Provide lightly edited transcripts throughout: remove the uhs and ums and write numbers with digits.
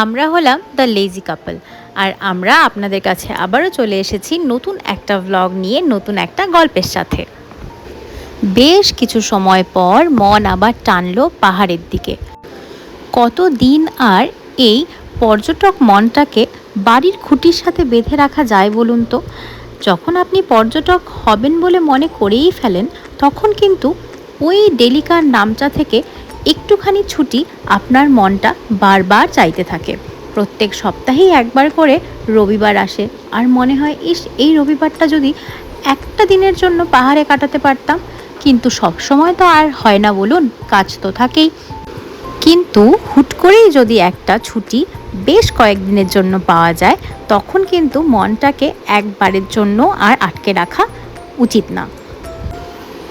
আমরা হলাম the lazy কাপল, আর আমরা আপনাদের কাছে আবারও চলে এসেছি নতুন একটা ভ্লগ নিয়ে, নতুন একটা গল্পের সাথে। বেশ কিছু সময় পর মন আবার টানলো পাহাড়ের দিকে। কতদিন আর এই পর্যটক মনটাকে বাড়ির খুঁটির সাথে বেঁধে রাখা যায় বলুন তো? যখন আপনি পর্যটক হবেন বলে মনে করেই ফেলেন, তখন কিন্তু ওই ডেলিকার নামটা থেকে একটুখানি ছুটি আপনার মনটা বারবার চাইতে থাকে। প্রত্যেক সপ্তাহেই একবার করে রবিবার আসে, আর মনে হয় ইস, এই রবিবারটা যদি একটা দিনের জন্য পাহাড়ে কাটাতে পারতাম। কিন্তু সব সময় তো আর হয় না বলুন, কাজ তো থাকেই। কিন্তু হুট করেই যদি একটা ছুটি বেশ কয়েকদিনের জন্য পাওয়া যায়, তখন কিন্তু মনটাকে একবারের জন্য আর আটকে রাখা উচিত না।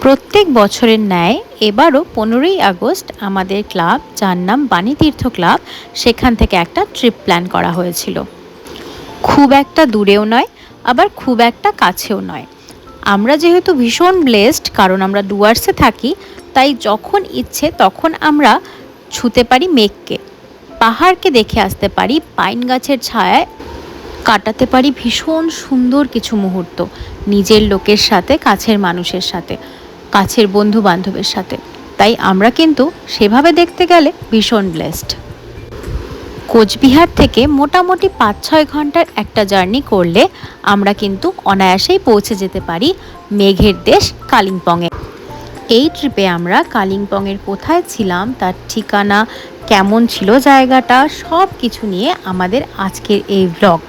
প্রত্যেক বছরের ন্যায় এবারও 15ই আগস্ট আমাদের ক্লাব, যার নাম বাণীতীর্থ ক্লাব, সেখান থেকে একটা ট্রিপ প্ল্যান করা হয়েছিল। খুব একটা দূরেও নয়, আবার খুব একটা কাছেও নয়। আমরা যেহেতু ভীষণ ব্লেসড, কারণ আমরা ডুয়ার্সে থাকি, তাই যখন ইচ্ছে তখন আমরা ছুতে পারি মেঘকে, পাহাড়কে দেখে আসতে পারি, পাইন গাছের ছায়ায় কাটাতে পারি ভীষণ সুন্দর কিছু মুহূর্ত, নিজের লোকের সাথে, কাছের মানুষের সাথে, কাছের বন্ধু বান্ধবের সাথে। তাই আমরা কিন্তু সেভাবে দেখতে গেলে ভীষণ ব্লেসড। কোচবিহার থেকে মোটামুটি 5-6 ঘন্টার একটা জার্নি করলে আমরা কিন্তু অনায়াসেই পৌঁছে যেতে পারি মেঘের দেশ কালিম্পংয়ে। এই ট্রিপে আমরা কালিম্পংয়ের কোথায় ছিলাম, তার ঠিকানা, কেমন ছিল জায়গাটা, সব কিছু নিয়ে আমাদের আজকের এই ব্লগ।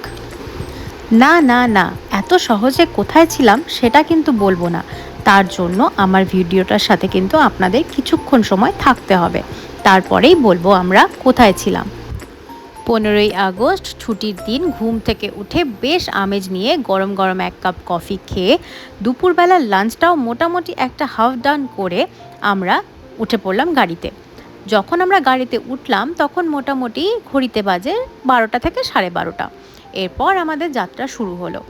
না না না, এত সহজে কোথায় ছিলাম সেটা কিন্তু বলবো না। তার জন্য আমার ভিডিওটার সাথে কিন্তু আপনাদের কিছুক্ষণ সময় থাকতে হবে, তারপরেই বলবো আমরা কোথায় ছিলাম। 15ই আগস্ট ছুটির দিন ঘুম থেকে উঠে বেশ আমেজ নিয়ে গরম গরম 1 কাপ কফি খেয়ে দুপুরবেলার লাঞ্চটাও মোটামুটি একটা হাফ ডান করে আমরা উঠে পড়লাম গাড়িতে। যখন আমরা গাড়িতে উঠলাম তখন মোটামুটি ঘড়িতে বাজে 12টা থেকে 12:30। এরপর আমাদের যাত্রা শুরু হলো।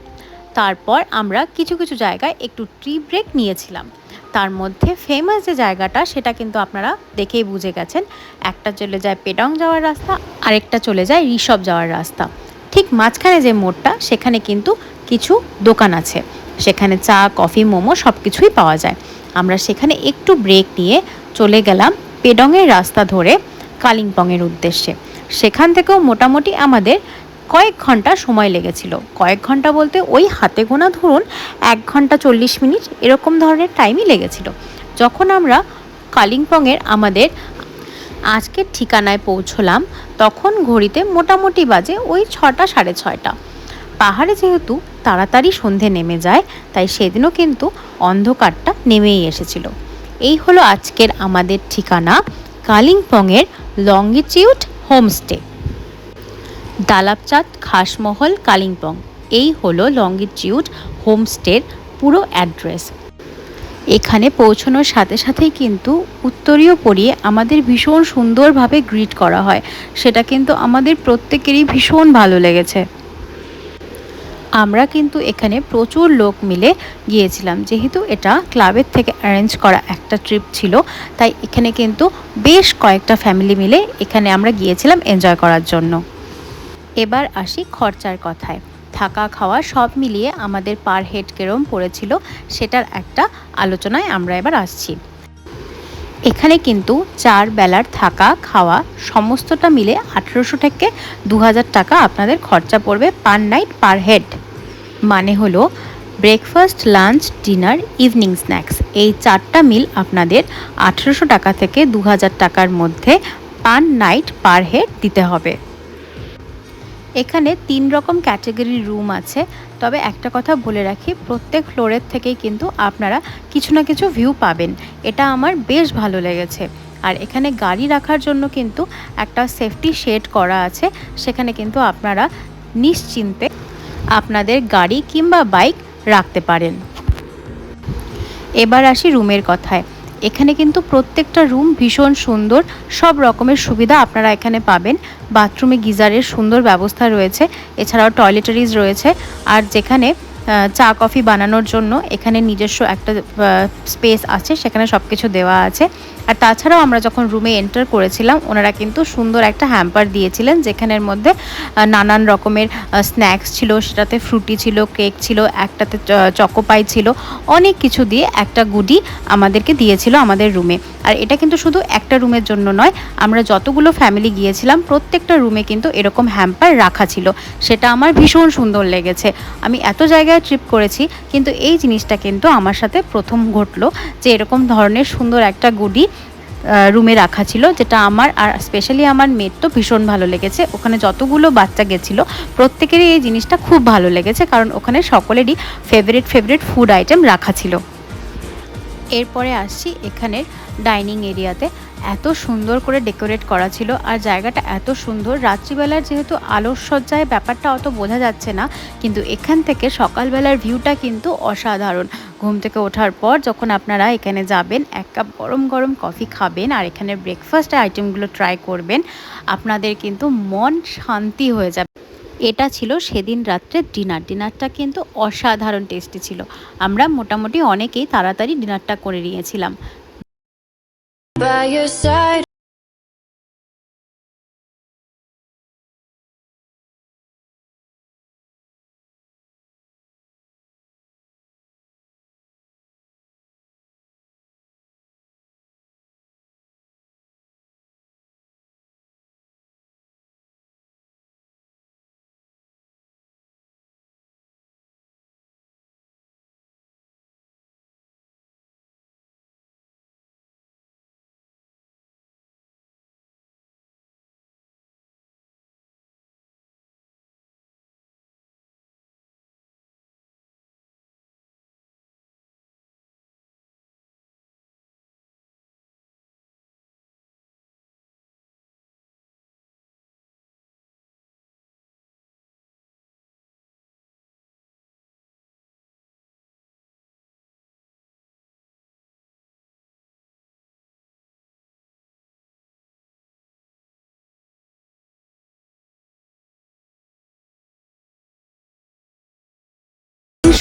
তারপর আমরা কিছু কিছু জায়গায় একটু টি ব্রেক নিয়েছিলাম। তার মধ্যে ফেমাস যে জায়গাটা, সেটা কিন্তু আপনারা দেখেই বুঝে গেছেন। একটা চলে যায় পেডং যাওয়ার রাস্তা, আরেকটা চলে যায় ঋষভ যাওয়ার রাস্তা। ঠিক মাঝখানে যে মোড়টা, সেখানে কিন্তু কিছু দোকান আছে, সেখানে চা, কফি, মোমো সব কিছুই পাওয়া যায়। আমরা সেখানে একটু ব্রেক নিয়ে চলে গেলাম পেডংয়ের রাস্তা ধরে কালিম্পংয়ের উদ্দেশ্যে। সেখান থেকেও মোটামুটি আমাদের কয়েক ঘন্টা সময় লেগেছিল। কয়েক ঘন্টা বলতে ওই হাতে গোনা ধরুন 1 ঘন্টা 40 মিনিট এরকম ধরনের টাইমই লেগেছিল। যখন আমরা কালিম্পংয়ের আমাদের আজকের ঠিকানায় পৌঁছলাম, তখন ঘড়িতে মোটামুটি বাজে ওই 6টা 6:30। পাহাড়ে যেহেতু তাড়াতাড়ি সন্ধে নেমে যায়, তাই সেদিনও কিন্তু অন্ধকারটা নেমেই এসেছিল। এই হলো আজকের আমাদের ঠিকানা, কালিম্পংয়ের লঙ্গিটিউড হোমস্টে, দালাপচাঁদ খাসমহল কালিম্পং। এই হলো লঙ্গিটিউড হোমস্টের পুরো অ্যাড্রেস। এখানে পৌঁছানোর সাথে সাথেই কিন্তু উত্তরীয় পরিয়ে আমাদের ভীষণ সুন্দরভাবে গ্রিট করা হয়, সেটা কিন্তু আমাদের প্রত্যেকেরই ভীষণ ভালো লেগেছে। আমরা কিন্তু এখানে প্রচুর লোক মিলে গিয়েছিলাম, যেহেতু এটা ক্লাবের থেকে অ্যারেঞ্জ করা একটা ট্রিপ ছিল, তাই এখানে কিন্তু বেশ কয়েকটা ফ্যামিলি মিলে এখানে আমরা গিয়েছিলাম এনজয় করার জন্য। এবার আসি খরচার কথায়। থাকা খাওয়া সব মিলিয়ে আমাদের পার হেড কেরম পড়েছিল, সেটার একটা আলোচনায় আমরা এবার আসছি। এখানে কিন্তু 4 বেলার থাকা খাওয়া সমস্তটা মিলে 1800 থেকে 2000 টাকা আপনাদের খরচা পড়বে পার নাইট পার হেড। মানে হলো breakfast, lunch, dinner, evening snacks, এই 4টা মিল আপনাদের 1800 টাকা থেকে 2000 টাকার মধ্যে পার নাইট পার হেড দিতে হবে। এখানে 3 রকম ক্যাটাগরির রুম আছে, তবে একটা কথা বলে রাখি, প্রত্যেক ফ্লোরের থেকেই কিন্তু আপনারা কিছু না কিছু ভিউ পাবেন। এটা আমার বেশ ভালো লেগেছে। আর এখানে গাড়ি রাখার জন্য কিন্তু একটা সেফটি শেড করা আছে, সেখানে কিন্তু আপনারা নিশ্চিন্তে আপনাদের গাড়ি কিংবা বাইক রাখতে পারেন। এবার আসি রুমের কথায়। এখানে কিন্তু প্রত্যেকটা রুম ভীষণ সুন্দর, সব রকমের সুবিধা আপনারা এখানে পাবেন। বাথরুমে গিজারের সুন্দর ব্যবস্থা রয়েছে, এছাড়াও টয়লেটারিজ রয়েছে। আর যেখানে চা কফি বানানোর জন্য এখানে নিজস্ব একটা স্পেস আছে, সেখানে সব কিছু দেওয়া আছে। আর তাছাড়াও আমরা যখন রুমে এন্টার করেছিলাম ওনারা কিন্তু সুন্দর একটা হ্যাম্পার দিয়েছিলেন, যেখানের মধ্যে নানান রকমের স্ন্যাক্স ছিল, সেটাতে ফ্রুটি ছিল, কেক ছিল, একটাতে চকোপাই ছিল, অনেক কিছু দিয়ে একটা গুডি আমাদেরকে দিয়েছিল আমাদের রুমে। আর এটা কিন্তু শুধু একটা রুমের জন্য নয়, আমরা যতগুলো ফ্যামিলি গিয়েছিলাম প্রত্যেকটা রুমে কিন্তু এরকম হ্যাম্পার রাখা ছিল। সেটা আমার ভীষণ সুন্দর লেগেছে। আমি এত জায়গায় ট্রিপ করেছি, কিন্তু এই জিনিসটা কিন্তু আমার সাথে প্রথম ঘটলো যে এরকম ধরনের সুন্দর একটা গুডি রুমে রাখা ছিল, যেটা আমার আর স্পেশালি আমার মেয়ের তো ভীষণ ভালো লেগেছে। ওখানে যতগুলো বাচ্চা গেছিলো প্রত্যেকেরই এই জিনিসটা খুব ভালো লেগেছে, কারণ ওখানে সকলেরই ফেভারিট ফুড আইটেম রাখা ছিল। এরপরে আসছি এখানের ডাইনিং এরিয়াতে। এত সুন্দর করে ডেকোরেট করা ছিল, আর জায়গাটা এত সুন্দর। রাত্রিবেলার যেহেতু আলোকসজ্জায় ব্যাপারটা অত বোঝা যাচ্ছে না, কিন্তু এখান থেকে সকালবেলার ভিউটা কিন্তু অসাধারণ। ঘুম থেকে ওঠার পর যখন আপনারা এখানে যাবেন, এক কাপ গরম গরম কফি খাবেন আর এখানে ব্রেকফাস্ট আইটেমগুলো ট্রাই করবেন, আপনাদের কিন্তু মন শান্তি হয়ে যাবে। এটা ছিল সেদিন রাত্রের ডিনারটা কিন্তু অসাধারণ টেস্টি ছিল। আমরা মোটামুটি অনেকেই তাড়াতাড়ি ডিনারটা করে নিয়েছিলাম।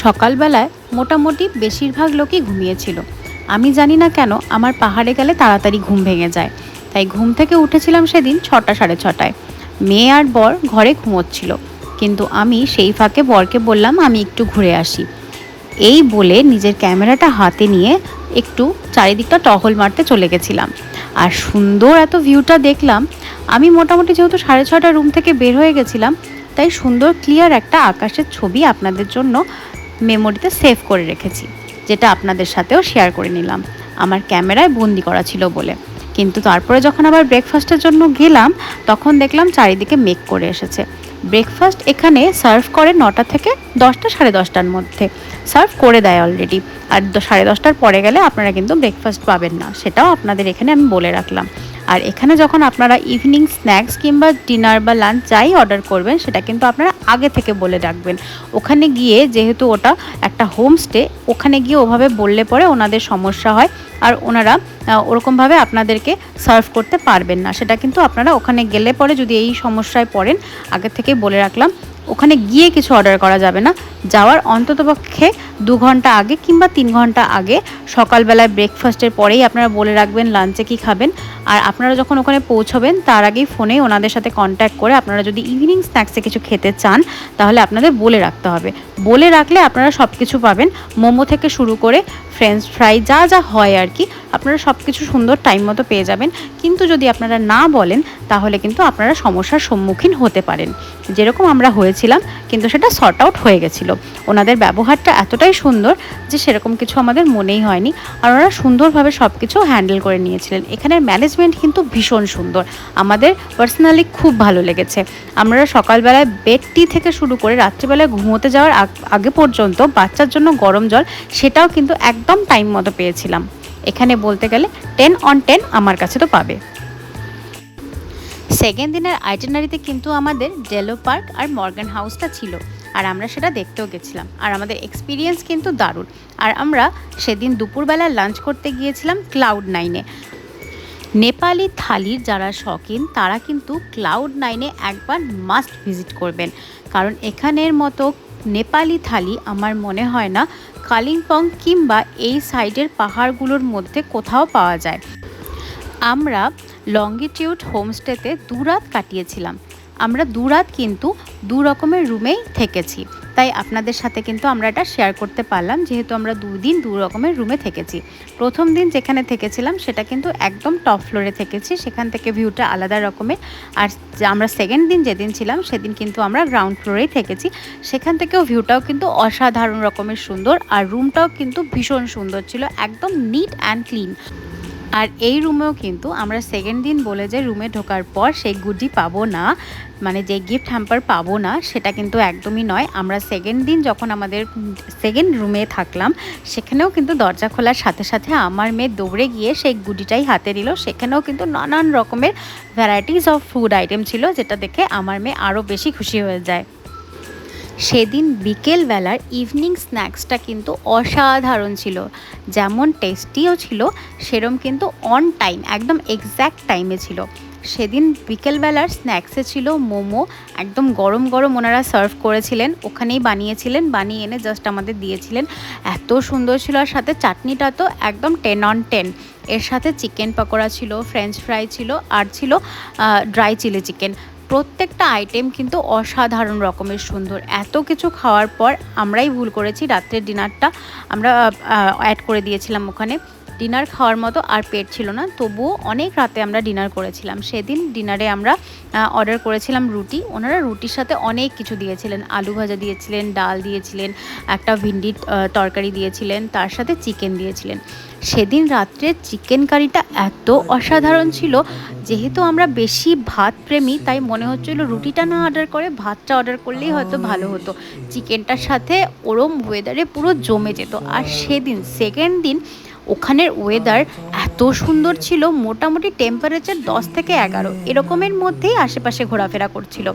সকালবেলায় মোটামুটি বেশিরভাগ লোকই ঘুমিয়েছিল। আমি জানি না কেন আমার পাহাড়ে গেলে তাড়াতাড়ি ঘুম ভেঙে যায়, তাই ঘুম থেকে উঠেছিলাম সেদিন 6টা সাড়ে 6টায়। মেয়ে আর বর ঘরে ঘুমোচ্ছিল, কিন্তু আমি সেই ফাঁকে বরকে বললাম আমি একটু ঘুরে আসি। এই বলে নিজের ক্যামেরাটা হাতে নিয়ে একটু চারিদিকটা টহল মারতে চলে গেছিলাম। আর সুন্দর এত ভিউটা দেখলাম। আমি মোটামুটি যেহেতু 6:30 রুম থেকে বের হয়ে গেছিলাম, তাই সুন্দর ক্লিয়ার একটা আকাশের ছবি আপনাদের জন্য মেমোরিতে সেভ করে রেখেছি, যেটা আপনাদের সাথেও শেয়ার করে নিলাম। আমার ক্যামেরায় বন্দি করা ছিল বলে। কিন্তু তারপরে যখন আবার ব্রেকফাস্টের জন্য গেলাম, তখন দেখলাম চারিদিকে মেঘ করে এসেছে। ব্রেকফাস্ট এখানে সার্ভ করে 9টা থেকে 10টা সাড়ে 10টার মধ্যে সার্ভ করে দেয় অলরেডি। আর 10:30টার পরে গেলে আপনারা কিন্তু ব্রেকফাস্ট পাবেন না, সেটাও আপনাদের এখানে আমি বলে রাখলাম। আর এখানে যখন আপনারা ইভিনিং স্ন্যাক্স কিংবা ডিনার বা লাঞ্চ যাই অর্ডার করবেন, সেটা কিন্তু আপনারা আগে থেকে বলে রাখবেন। ওখানে গিয়ে যেহেতু ওটা একটা হোমস্টে, ওখানে গিয়ে ওভাবে বললে পরে ওনাদের সমস্যা হয়, আর ওনারা ওরকমভাবে আপনাদেরকে সার্ভ করতে পারবেন না। সেটা কিন্তু আপনারা ওখানে গেলে পরে যদি এই সমস্যায় পড়েন, আগে থেকে বলে রাখলাম, ওখানে গিয়ে কিছু অর্ডার করা যাবে না। যাওয়ার অন্ততপক্ষে 2 ঘন্টা আগে কিংবা 3 ঘন্টা আগে সকালবেলায় ব্রেকফাস্টের পরেই আপনারা বলে রাখবেন লাঞ্চে কী খাবেন। আর আপনারা যখন ওখানে পৌঁছবেন তার আগেই ফোনে ওনাদের সাথে কন্ট্যাক্ট করে আপনারা যদি ইভিনিং স্ন্যাক্সে কিছু খেতে চান, তাহলে আপনাদের বলে রাখতে হবে। বলে রাখলে আপনারা সব কিছু পাবেন, মোমো থেকে শুরু করে ফ্রেঞ্চ ফ্রাই যা যা হয় আর কি, আপনারা সব কিছু সুন্দর টাইম মতো পেয়ে যাবেন। কিন্তু যদি আপনারা না বলেন, তাহলে কিন্তু আপনারা সমস্যার সম্মুখীন হতে পারেন, যেরকম আমরা হয়েছিলাম। কিন্তু সেটা সর্ট আউট হয়ে গেছিলো। ওনাদের ব্যবহারটা এতটাই সুন্দর যে সেরকম কিছু আমাদের মনেই হয়নি, আর ওনারা সুন্দরভাবে সব কিছু হ্যান্ডেল করে নিয়েছিলেন। এখানের ম্যানেজমেন্ট কিন্তু ভীষণ সুন্দর, আমাদের পার্সোনালি খুব ভালো লেগেছে। আমরা সকালবেলায় বেড টি থেকে শুরু করে রাত্রিবেলায় ঘুমোতে যাওয়ার আগে পর্যন্ত বাচ্চার জন্য গরম জল, সেটাও কিন্তু একদম টাইম মতো পেয়েছিলাম। এখানে বলতে গেলে 10 on 10 আমার কাছে তো পাবে। সেকেন্ড দিনের আইটিনারিতে কিন্তু আমাদের ডেলো পার্ক আর মর্গান হাউসটা ছিল, আর আমরা সেটা দেখতেও গেছিলাম। আর আমাদের এক্সপিরিয়েন্স কিন্তু দারুণ। আর আমরা সেদিন দুপুরবেলা লাঞ্চ করতে গিয়েছিলাম ক্লাউড9-এ। নেপালি থালির যারা শৌখিন তারা কিন্তু ক্লাউড9-এ একবার মাস্ট ভিজিট করবেন, কারণ এখানের মতো নেপালি থালি আমার মনে হয় না কালিম্পং কিংবা এই সাইডের পাহাড়গুলোর মধ্যে কোথাও পাওয়া যায়। আমরা লঙ্গিটিউড হোমস্টেতে 2 রাত কাটিয়েছিলাম। আমরা 2 রাত কিন্তু 2 রকমের রুমেই থেকেছি, তাই আপনাদের সাথে কিন্তু আমরা এটা শেয়ার করতে পারলাম, যেহেতু আমরা 2 দিন 2 রকমের রুমে থেকেছি। প্রথম দিন যেখানে থেকেছিলাম সেটা কিন্তু একদম টপ ফ্লোরে থেকেছি, সেখান থেকে ভিউটা আলাদা রকমের। আর আমরা সেকেন্ড দিন যেদিন ছিলাম সেদিন কিন্তু আমরা গ্রাউন্ড ফ্লোরেই থেকেছি, সেখান থেকেও ভিউটাও কিন্তু অসাধারণ রকমের সুন্দর, আর রুমটাও কিন্তু ভীষণ সুন্দর ছিল, একদম নিট অ্যান্ড ক্লিন। আর এই রুমেও কিন্তু আমরা সেকেন্ড দিন বলে যে রুমে ঢোকার পর সেই গুডি পাবো না, মানে যে গিফট হ্যাম্পার পাবো না, সেটা কিন্তু একদমই নয়। আমরা সেকেন্ড দিন যখন আমাদের সেকেন্ড রুমে থাকলাম সেখানেও কিন্তু দরজা খোলার সাথে সাথে আমার মেয়ে দৌড়ে গিয়ে সেই গুডিটাই হাতে নিল। সেখানেও কিন্তু নানান রকমের ভ্যারাইটিস অফ ফুড আইটেম ছিল, যেটা দেখে আমার মেয়ে আরও বেশি খুশি হয়ে যায়। সেদিন বিকেলবেলার ইভিনিং স্ন্যাক্সটা কিন্তু অসাধারণ ছিল, যেমন টেস্টিও ছিল সেরম কিন্তু অন টাইম, একদম এক্স্যাক্ট টাইমে ছিল। সেদিন বিকেলবেলার স্ন্যাক্সে ছিল মোমো, একদম গরম গরম ওনারা সার্ভ করেছিলেন, ওখানেই বানিয়েছিলেন, বানিয়ে এনে জাস্ট আমাদের দিয়েছিলেন, এত সুন্দর ছিল। আর সাথে চাটনিটা তো একদম 10 on 10। এর সাথে চিকেন পকোড়া ছিল, ফ্রেঞ্চ ফ্রাই ছিল, আর ছিল ড্রাই চিলি চিকেন। প্রত্যেকটা আইটেম কিন্তু অসাধারণ রকমের সুন্দর। এত কিছু খাওয়ার পর আমরাই ভুল করেছি, রাত্রের ডিনারটা আমরা অ্যাড করে দিয়েছিলাম ওখানে। ডিনার খাওয়ার মতো আর পেট ছিল না, তবুও অনেক রাতে আমরা ডিনার করেছিলাম। সেদিন ডিনারে আমরা অর্ডার করেছিলাম রুটি, ওনারা রুটির সাথে অনেক কিছু দিয়েছিলেন, আলু ভাজা দিয়েছিলেন, ডাল দিয়েছিলেন, একটা ভিন্ডির তরকারি দিয়েছিলেন, তার সাথে চিকেন দিয়েছিলেন। সেদিন রাত্রে চিকেন কারিটা এত অসাধারণ ছিল, যেহেতু আমরা বেশি ভাত প্রেমী তাই মনে হচ্ছিল রুটিটা না অর্ডার করে ভাতটা অর্ডার করলেই হয়তো ভালো হতো, চিকেনটার সাথে ওরম ওয়েদারে পুরো জমে যেত। আর সেদিন সেকেন্ড দিন ওখানের ওয়েদার এত সুন্দর ছিল, মোটামুটি টেম্পারেচার 10 থেকে 11 এরকমের মধ্যেই আশেপাশে ঘোরাফেরা করছিল।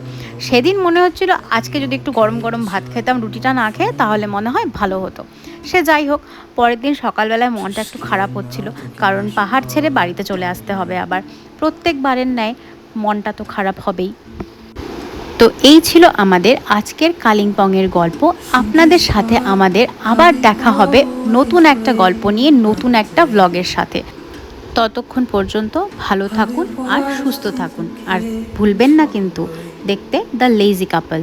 সেদিন মনে হচ্ছিল আজকে যদি একটু গরম গরম ভাত খেতাম রুটিটা না খেয়ে, তাহলে মনে হয় ভালো হতো। সে যাই হোক, পরের দিন সকালবেলায় মনটা একটু খারাপ হচ্ছিল, কারণ পাহাড় ছেড়ে বাড়িতে চলে আসতে হবে আবার। প্রত্যেকবারের ন্যায় মনটা তো খারাপ হবেই। তো এই ছিল আমাদের আজকের কালিম্পংয়ের গল্প। আপনাদের সাথে আমাদের আবার দেখা হবে নতুন একটা গল্প নিয়ে, নতুন একটা ব্লগের সাথে। ততক্ষণ পর্যন্ত ভালো থাকুন আর সুস্থ থাকুন, আর ভুলবেন না কিন্তু দেখতে the lazy couple.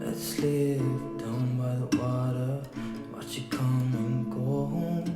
Let's live down by the water, watch it come and go home.